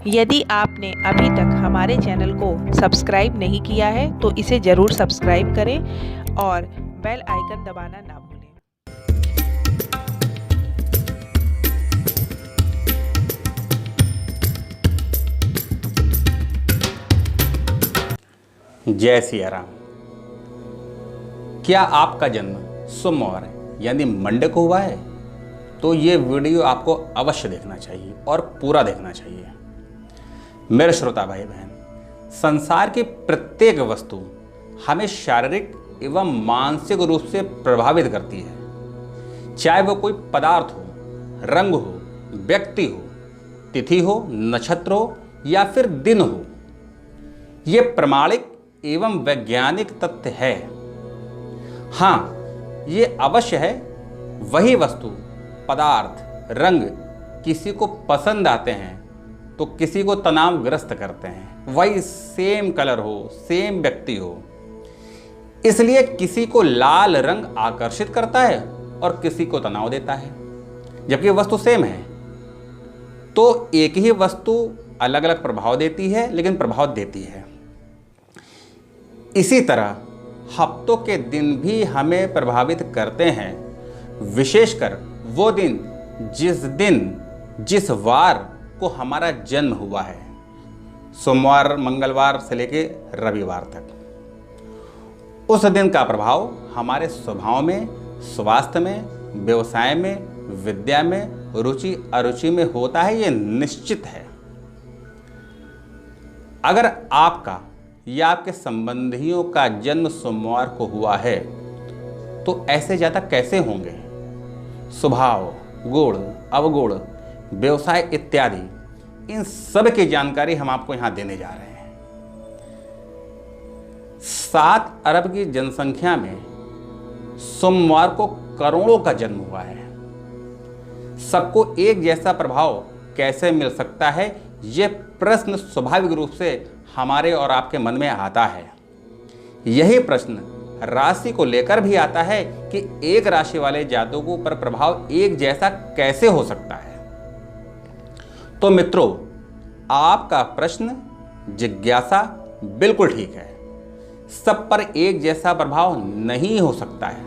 यदि आपने अभी तक हमारे चैनल को सब्सक्राइब नहीं किया है तो इसे ज़रूर सब्सक्राइब करें और बेल आइकन दबाना ना भूलें। जय सिया राम। क्या आपका जन्म सोमवार यानी मंडे को हुआ है? तो ये वीडियो आपको अवश्य देखना चाहिए और पूरा देखना चाहिए। मेरे श्रोता भाई बहन, संसार की प्रत्येक वस्तु हमें शारीरिक एवं मानसिक रूप से प्रभावित करती है। चाहे वो कोई पदार्थ हो, रंग हो, व्यक्ति हो, तिथि हो, नक्षत्र हो या फिर दिन हो। ये प्रमाणिक एवं वैज्ञानिक तथ्य है। हाँ, ये अवश्य है, वही वस्तु, पदार्थ, रंग किसी को पसंद आते हैं तो किसी को तनावग्रस्त करते हैं। वही सेम कलर हो, सेम व्यक्ति हो। इसलिए किसी को लाल रंग आकर्षित करता है और किसी को तनाव देता है। जबकि वस्तु सेम है तो एक ही वस्तु अलग अलग प्रभाव देती है, लेकिन प्रभाव देती है। इसी तरह हफ्तों के दिन भी हमें प्रभावित करते हैं, विशेषकर वो दिन जिस वार को हमारा जन्म हुआ है, सोमवार, मंगलवार से लेके रविवार तक। उस दिन का प्रभाव हमारे स्वभाव में, स्वास्थ्य में, व्यवसाय में, विद्या में, रुचि अरुचि में होता है, ये निश्चित है। अगर आपका या आपके संबंधियों का जन्म सोमवार को हुआ है तो ऐसे जातक कैसे होंगे? स्वभाव, गुण, अवगुण, व्यवसाय इत्यादि, इन सब की जानकारी हम आपको यहां देने जा रहे हैं। 7 अरब की जनसंख्या में सोमवार को करोड़ों का जन्म हुआ है। सबको एक जैसा प्रभाव कैसे मिल सकता है, यह प्रश्न स्वाभाविक रूप से हमारे और आपके मन में आता है। यही प्रश्न राशि को लेकर भी आता है कि एक राशि वाले जातकों पर प्रभाव एक जैसा कैसे हो सकता है। तो मित्रों, आपका प्रश्न, जिज्ञासा बिल्कुल ठीक है। सब पर एक जैसा प्रभाव नहीं हो सकता है।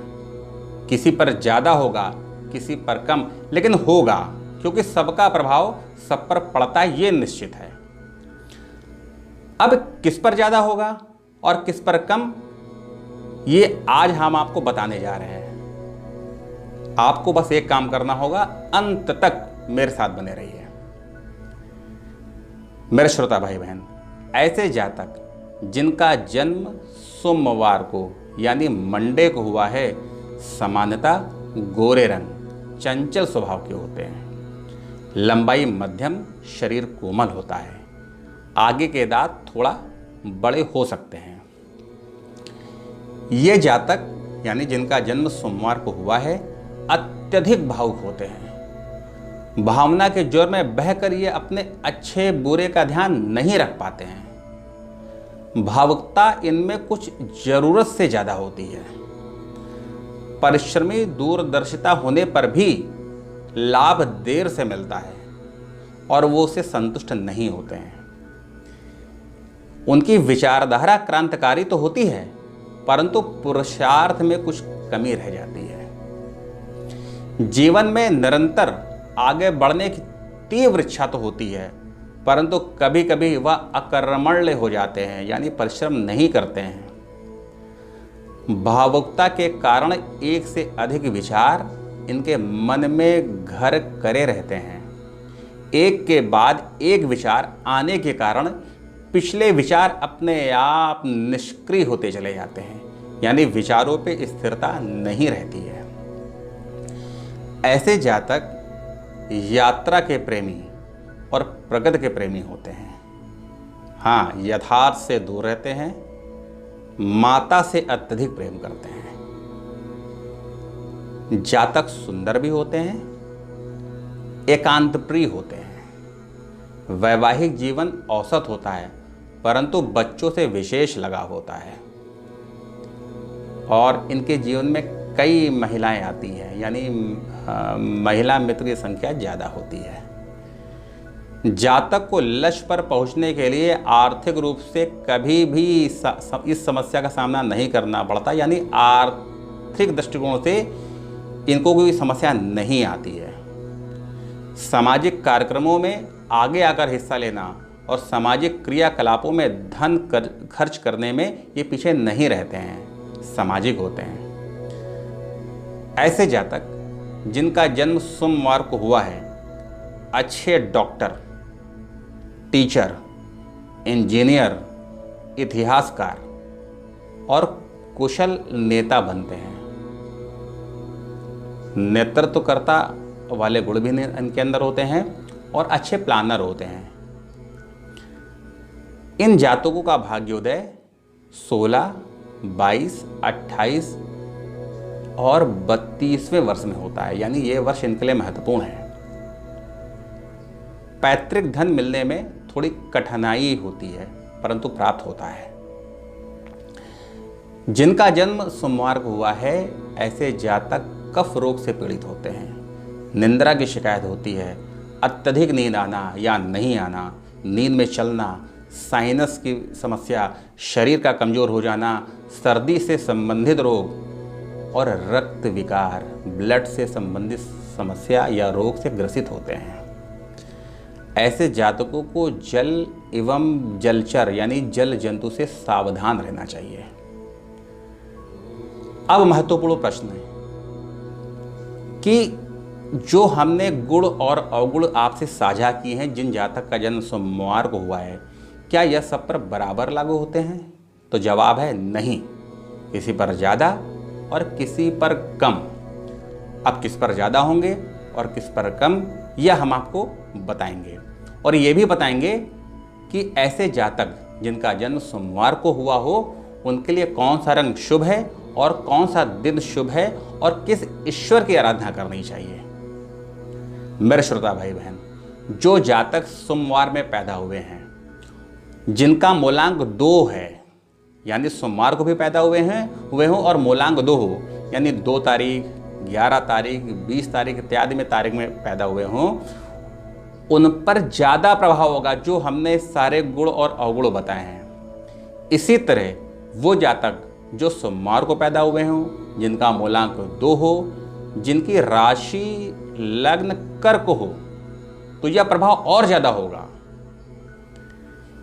किसी पर ज्यादा होगा, किसी पर कम, लेकिन होगा, क्योंकि सबका प्रभाव सब पर पड़ता है, ये निश्चित है। अब किस पर ज्यादा होगा और किस पर कम, ये आज हम आपको बताने जा रहे हैं। आपको बस एक काम करना होगा, अंत तक मेरे साथ बने रहिए। मेरे श्रोता भाई बहन, ऐसे जातक जिनका जन्म सोमवार को यानी मंडे को हुआ है, सामान्यतः गोरे रंग, चंचल स्वभाव के होते हैं। लंबाई मध्यम, शरीर कोमल होता है। आगे के दांत थोड़ा बड़े हो सकते हैं। ये जातक यानी जिनका जन्म सोमवार को हुआ है, अत्यधिक भावुक होते हैं। भावना के जोर में बहकर ये अपने अच्छे बुरे का ध्यान नहीं रख पाते हैं। भावुकता इनमें कुछ जरूरत से ज्यादा होती है। परिश्रमी दूरदर्शिता होने पर भी लाभ देर से मिलता है और वो उससे संतुष्ट नहीं होते हैं। उनकी विचारधारा क्रांतिकारी तो होती है, परंतु पुरुषार्थ में कुछ कमी रह जाती है। जीवन में निरंतर आगे बढ़ने की तीव्र इच्छा तो होती है, परंतु कभी कभी वह अकर्मण्य हो जाते हैं, यानी परिश्रम नहीं करते हैं। भावुकता के कारण एक से अधिक विचार इनके मन में घर करे रहते हैं। एक के बाद एक विचार आने के कारण पिछले विचार अपने आप निष्क्रिय होते चले जाते हैं, यानी विचारों पे स्थिरता नहीं रहती है। ऐसे जातक यात्रा के प्रेमी और प्रगति के प्रेमी होते हैं। हाँ, यथार्थ से दूर रहते हैं, माता से अत्यधिक प्रेम करते हैं। जातक सुंदर भी होते हैं, एकांत प्रिय होते हैं। वैवाहिक जीवन औसत होता है, परंतु बच्चों से विशेष लगाव होता है और इनके जीवन में कई महिलाएं आती हैं, यानी महिला मित्र की संख्या ज़्यादा होती है। जातक को लक्ष्य पर पहुंचने के लिए आर्थिक रूप से कभी भी इस समस्या का सामना नहीं करना पड़ता, यानी आर्थिक दृष्टिकोण से इनको कोई समस्या नहीं आती है। सामाजिक कार्यक्रमों में आगे आकर हिस्सा लेना और सामाजिक क्रियाकलापों में धन खर्च करने में ये पीछे नहीं रहते हैं, सामाजिक होते हैं। ऐसे जातक जिनका जन्म सोमवार को हुआ है अच्छे डॉक्टर, टीचर, इंजीनियर, इतिहासकार और कुशल नेता बनते हैं। नेतृत्वकर्ता वाले गुण भी इनके अंदर होते हैं और अच्छे प्लानर होते हैं। इन जातकों का भाग्योदय 16, 22, 28 और 32वें वर्ष में होता है, यानी ये वर्ष इनके लिए महत्वपूर्ण है। पैतृक धन मिलने में थोड़ी कठिनाई होती है, परंतु प्राप्त होता है। जिनका जन्म सोमवार को हुआ है ऐसे जातक कफ रोग से पीड़ित होते हैं। निंद्रा की शिकायत होती है, अत्यधिक नींद आना या नहीं आना, नींद में चलना, साइनस की समस्या, शरीर का कमजोर हो जाना, सर्दी से संबंधित रोग और रक्त विकार, ब्लड से संबंधित समस्या या रोग से ग्रसित होते हैं। ऐसे जातकों को जल एवं जलचर यानी जल जंतु से सावधान रहना चाहिए। अब महत्वपूर्ण प्रश्न है कि जो हमने गुण और अवगुण आपसे साझा किए हैं, जिन जातक का जन्म सोमवार को हुआ है, क्या यह सब पर बराबर लागू होते हैं? तो जवाब है नहीं, किसी पर ज़्यादा और किसी पर कम। अब किस पर ज़्यादा होंगे और किस पर कम, यह हम आपको बताएंगे। और ये भी बताएंगे कि ऐसे जातक जिनका जन्म सोमवार को हुआ हो उनके लिए कौन सा रंग शुभ है और कौन सा दिन शुभ है और किस ईश्वर की आराधना करनी चाहिए। मेरे श्रोता भाई बहन, जो जातक सोमवार में पैदा हुए हैं, जिनका मूलांक 2 है, यानी सोमवार को भी पैदा हुए हों और मूलांक 2 हो, यानी 2 तारीख, 11 तारीख, 20 तारीख इत्यादि में तारीख में पैदा हुए हों, उन पर ज़्यादा प्रभाव होगा जो हमने सारे गुण और अवगुण बताए हैं। इसी तरह वो जातक जो सोमवार को पैदा हुए हों, जिनका मूलांक 2 हो, जिनकी राशि लग्न कर्क हो, तो यह प्रभाव और ज़्यादा होगा।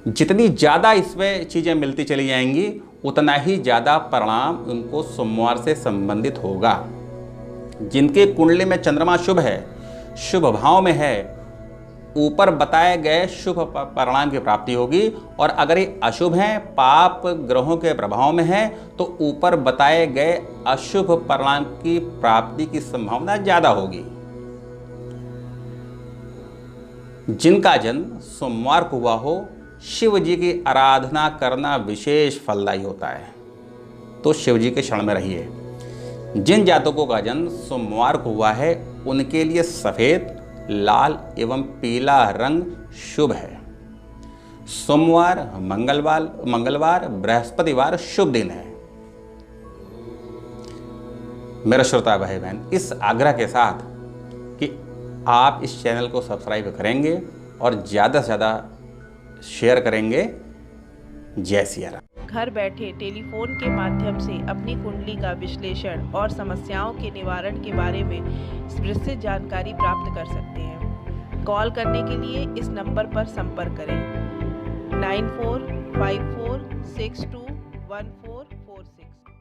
जितनी ज़्यादा इसमें चीज़ें मिलती चली जाएंगी उतना ही ज़्यादा परिणाम उनको सोमवार से संबंधित होगा। जिनके कुंडली में चंद्रमा शुभ है, शुभ भाव में है, ऊपर बताए गए शुभ परिणाम की प्राप्ति होगी। और अगर ये अशुभ हैं, पाप ग्रहों के प्रभाव में है, तो ऊपर बताए गए अशुभ परिणाम की प्राप्ति की संभावना ज़्यादा होगी। जिनका जन्म सोमवार को हुआ हो, शिव जी की आराधना करना विशेष फलदायी होता है, तो शिव जी के शरण में रहिए। जिन जातकों का जन्म सोमवार को हुआ है उनके लिए सफ़ेद, लाल एवं पीला रंग शुभ है। सोमवार, मंगलवार, बृहस्पतिवार शुभ दिन है। मेरा श्रोता भाई बहन, इस आग्रह के साथ कि आप इस चैनल को सब्सक्राइब करेंगे और ज़्यादा से ज़्यादा शेयर करेंगे। जय सिया राम। घर बैठे टेलीफोन के माध्यम से अपनी कुंडली का विश्लेषण और समस्याओं के निवारण के बारे में विस्तृत जानकारी प्राप्त कर सकते हैं। कॉल करने के लिए इस नंबर पर संपर्क करें 9454621446।